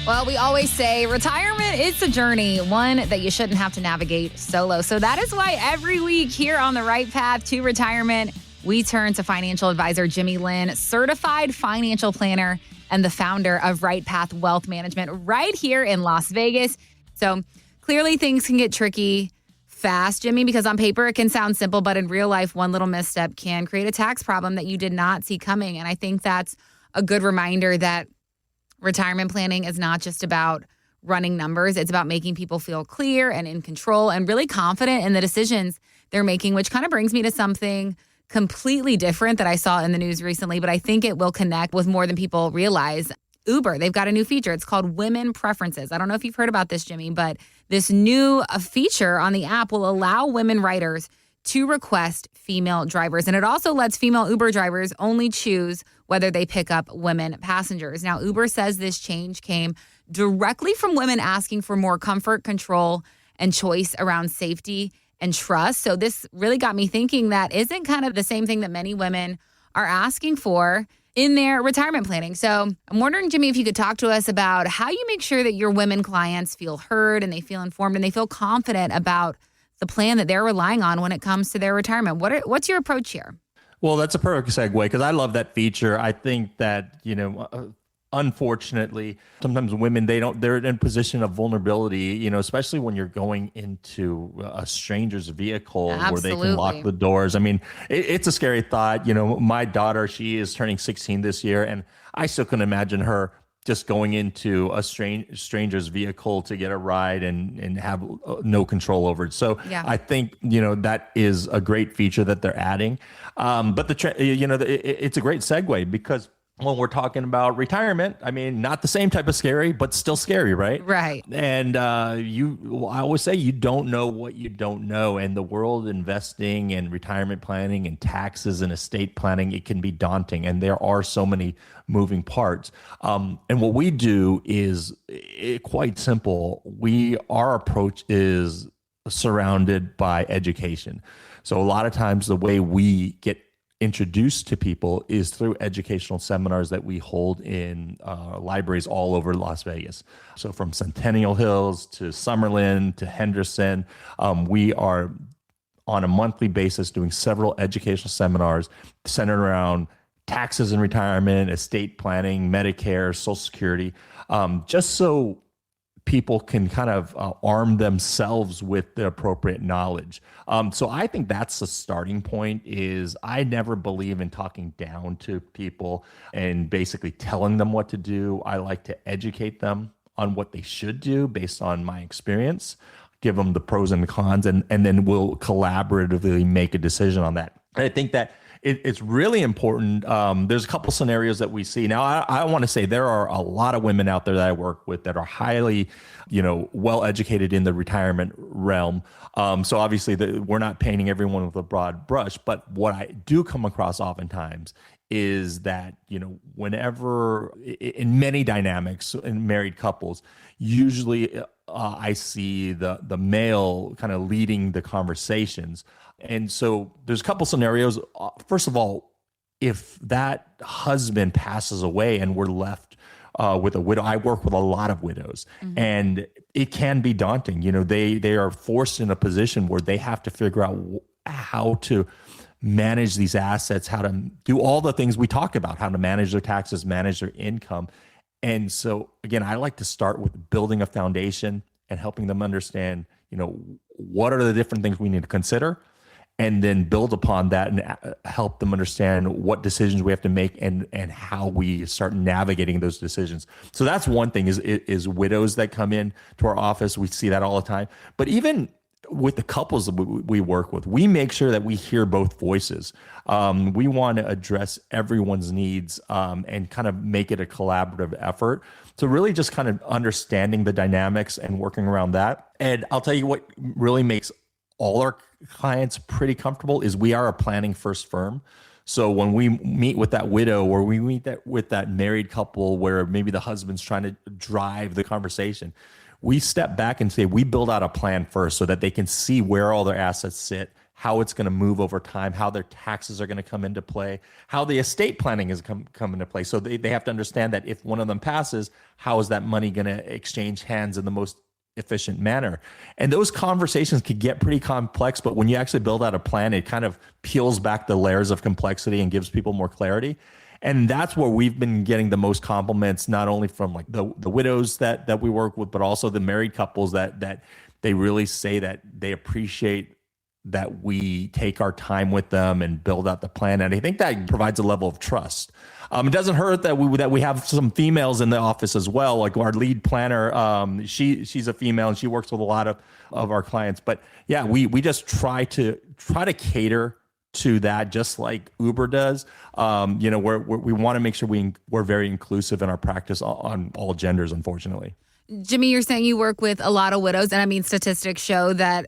Well, we always say retirement is a journey, one that you shouldn't have to navigate solo. So that is why every week here on The Right Path to Retirement, we turn to financial advisor Jimmy Lin, certified financial planner and the founder of Right Path Wealth Management right here in Las Vegas. So clearly things can get tricky fast, Jimmy, because on paper it can sound simple, but in real life, one little misstep can create a tax problem that you did not see coming. And I think that's a good reminder that retirement planning is not just about running numbers. It's about making people feel clear and in control and really confident in the decisions they're making, which kind of brings me to something completely different that I saw in the news recently, but I think it will connect with more than people realize. Uber, they've got a new feature. It's called Women Preferences. I don't know if you've heard about this, Jimmy, but this new feature on the app will allow women riders to request female drivers. And it also lets female Uber drivers only choose whether they pick up women passengers. Now, Uber says this change came directly from women asking for more comfort, control, and choice around safety and trust. So this really got me thinking that isn't kind of the same thing that many women are asking for in their retirement planning. So I'm wondering, Jimmy, if you could talk to us about how you make sure that your women clients feel heard and they feel informed and they feel confident about the plan that they're relying on when it comes to their retirement. What's your approach here? Well, that's a perfect segue because I love that feature. I think that, unfortunately, sometimes women, they're in a position of vulnerability, especially when you're going into a stranger's vehicle where they can lock the doors. I mean, it's a scary thought. My daughter, she is turning 16 this year, and I still can imagine her just going into a stranger's vehicle to get a ride and have no control over it. So yeah. I think, that is a great feature that they're adding. But it's a great segue because when we're talking about retirement, I mean, not the same type of scary, but still scary, right? Right. And I always say you don't know what you don't know. And the world investing and retirement planning and taxes and estate planning, it can be daunting. And there are so many moving parts. And what we do is quite simple. Our approach is surrounded by education. So a lot of times the way we get introduced to people is through educational seminars that we hold in libraries all over Las Vegas. So from Centennial Hills to Summerlin to Henderson, we are on a monthly basis doing several educational seminars centered around taxes and retirement, estate planning, Medicare, Social Security, just so people can kind of arm themselves with the appropriate knowledge. So I think that's the starting point. Is I never believe in talking down to people and basically telling them what to do. I like to educate them on what they should do based on my experience, give them the pros and the cons, and then we'll collaboratively make a decision on that. And I think that it's really important. There's a couple scenarios that we see. Now, I want to say there are a lot of women out there that I work with that are highly, well educated in the retirement realm. So obviously we're not painting everyone with a broad brush, but what I do come across oftentimes is that, whenever in many dynamics in married couples, usually I see the male kind of leading the conversations. And so there's a couple scenarios. First of all, if that husband passes away and we're left with a widow, I work with a lot of widows, mm-hmm. and it can be daunting. They are forced in a position where they have to figure out how to manage these assets, how to do all the things we talked about, how to manage their taxes, manage their income. And so again, I like to start with building a foundation and helping them understand, what are the different things we need to consider, and then build upon that and help them understand what decisions we have to make and how we start navigating those decisions. So that's one thing is widows that come in to our office. We see that all the time. But even with the couples that we work with, we make sure that we hear both voices. We want to address everyone's needs and kind of make it a collaborative effort. So really just kind of understanding the dynamics and working around that. And I'll tell you what really makes all our clients pretty comfortable is we are a planning first firm. So when we meet with that widow or we meet with that married couple where maybe the husband's trying to drive the conversation, we step back and say we build out a plan first so that they can see where all their assets sit, how it's going to move over time, how their taxes are going to come into play, how the estate planning is come into play. So they have to understand that if one of them passes, how is that money going to exchange hands in the most efficient manner? And those conversations could get pretty complex, but when you actually build out a plan, it kind of peels back the layers of complexity and gives people more clarity. And that's where we've been getting the most compliments, not only from like the widows that we work with, but also the married couples that they really say that they appreciate that we take our time with them and build out the plan. And I think that provides a level of trust. It doesn't hurt that we have some females in the office as well. Like our lead planner, she's a female and she works with a lot of our clients. But yeah, we just try to cater to that, just like Uber does. We want to make sure we're very inclusive in our practice on all genders, unfortunately. Jimmy, you're saying you work with a lot of widows, and I mean, statistics show that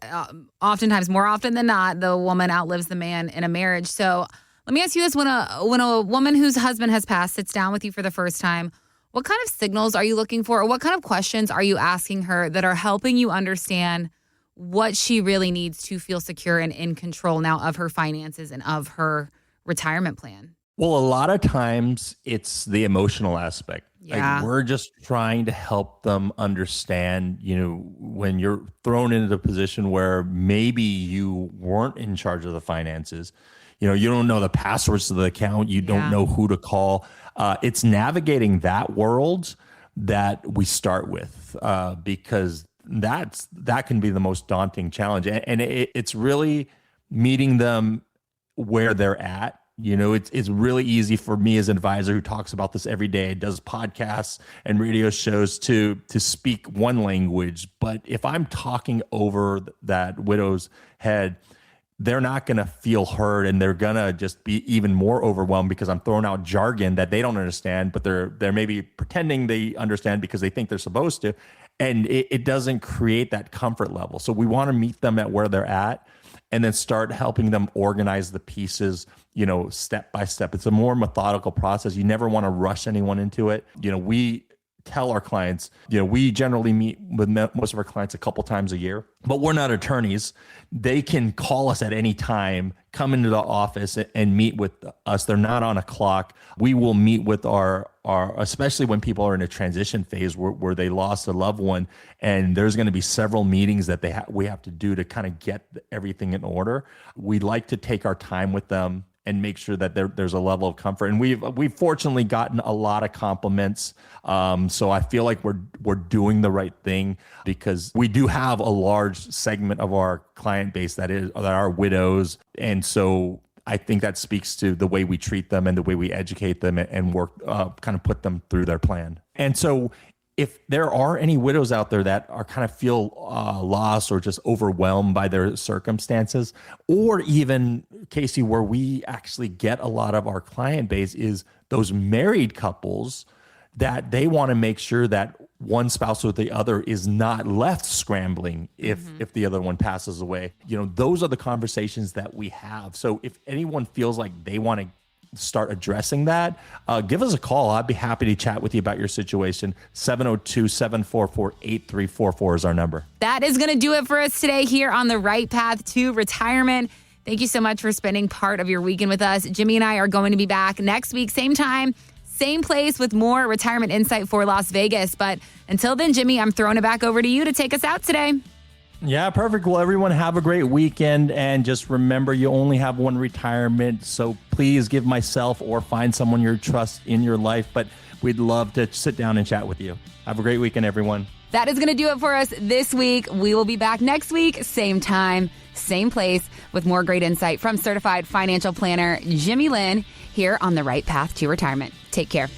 oftentimes, more often than not, the woman outlives the man in a marriage. So let me ask you this. When a woman whose husband has passed sits down with you for the first time, what kind of signals are you looking for, or what kind of questions are you asking her that are helping you understand what she really needs to feel secure and in control now of her finances and of her retirement plan? Well, a lot of times it's the emotional aspect. Yeah. Like we're just trying to help them understand, when you're thrown into the position where maybe you weren't in charge of the finances, you don't know the passwords to the account, you don't know who to call. It's navigating that world that we start with, because that can be the most daunting challenge. And it's really meeting them where they're at. It's really easy for me as an advisor who talks about this every day, does podcasts and radio shows to speak one language. But if I'm talking over that widow's head, they're not going to feel heard, and they're going to just be even more overwhelmed because I'm throwing out jargon that they don't understand, but they're maybe pretending they understand because they think they're supposed to. And it doesn't create that comfort level. So we want to meet them at where they're at and then start helping them organize the pieces, step by step. It's a more methodical process. You never want to rush anyone into it. We tell our clients, we generally meet with most of our clients a couple times a year, but we're not attorneys. They can call us at any time, come into the office and meet with us. They're not on a clock. We will meet with our especially when people are in a transition phase where they lost a loved one, and there's going to be several meetings that we have to do to kind of get everything in order. We like to take our time with them and make sure that there's a level of comfort. And we've fortunately gotten a lot of compliments. So I feel like we're doing the right thing, because we do have a large segment of our client base that are widows. And so I think that speaks to the way we treat them and the way we educate them and work, kind of put them through their plan. And so if there are any widows out there that are kind of feel lost or just overwhelmed by their circumstances, or even, Casey, where we actually get a lot of our client base is those married couples that they want to make sure that one spouse or the other is not left scrambling if the other one passes away. Those are the conversations that we have. So if anyone feels like they want to start addressing that, give us a call. I'd be happy to chat with you about your situation. 702-744-8344 is our number. That is going to do it for us today here on The Right Path to Retirement. Thank you so much for spending part of your weekend with us. Jimmy and I are going to be back next week, same time, same place, with more retirement insight for Las Vegas. But until then, Jimmy, I'm throwing it back over to you to take us out today. Yeah, perfect. Well, everyone have a great weekend. And just remember, you only have one retirement. So please give myself or find someone you trust in your life. But we'd love to sit down and chat with you. Have a great weekend, everyone. That is going to do it for us this week. We will be back next week, same time, same place, with more great insight from certified financial planner Jimmy Lin here on The Right Path to Retirement. Take care.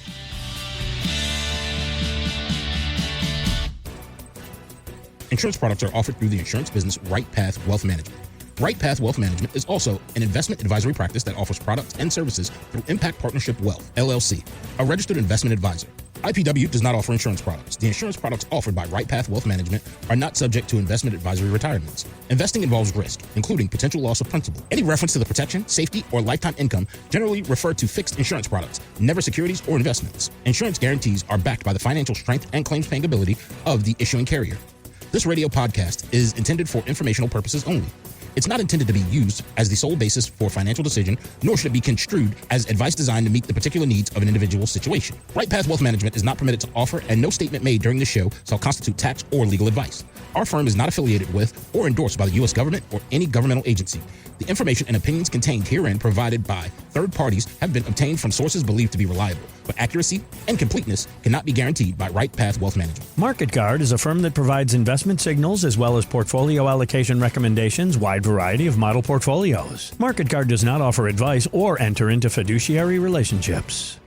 Insurance products are offered through the insurance business Right Path Wealth Management. Right Path Wealth Management is also an investment advisory practice that offers products and services through Impact Partnership Wealth, LLC, a registered investment advisor. IPW does not offer insurance products. The insurance products offered by Right Path Wealth Management are not subject to investment advisory requirements. Investing involves risk, including potential loss of principal. Any reference to the protection, safety, or lifetime income generally refer to fixed insurance products, never securities or investments. Insurance guarantees are backed by the financial strength and claims paying ability of the issuing carrier. This radio podcast is intended for informational purposes only. It's not intended to be used as the sole basis for financial decision, nor should it be construed as advice designed to meet the particular needs of an individual situation. Right Path Wealth Management is not permitted to offer, and no statement made during the show shall constitute tax or legal advice. Our firm is not affiliated with or endorsed by the U.S. government or any governmental agency. The information and opinions contained herein provided by third parties have been obtained from sources believed to be reliable, but accuracy and completeness cannot be guaranteed by Right Path Wealth Management. Market Guard is a firm that provides investment signals as well as portfolio allocation recommendations, wide variety of model portfolios. Market Guard does not offer advice or enter into fiduciary relationships.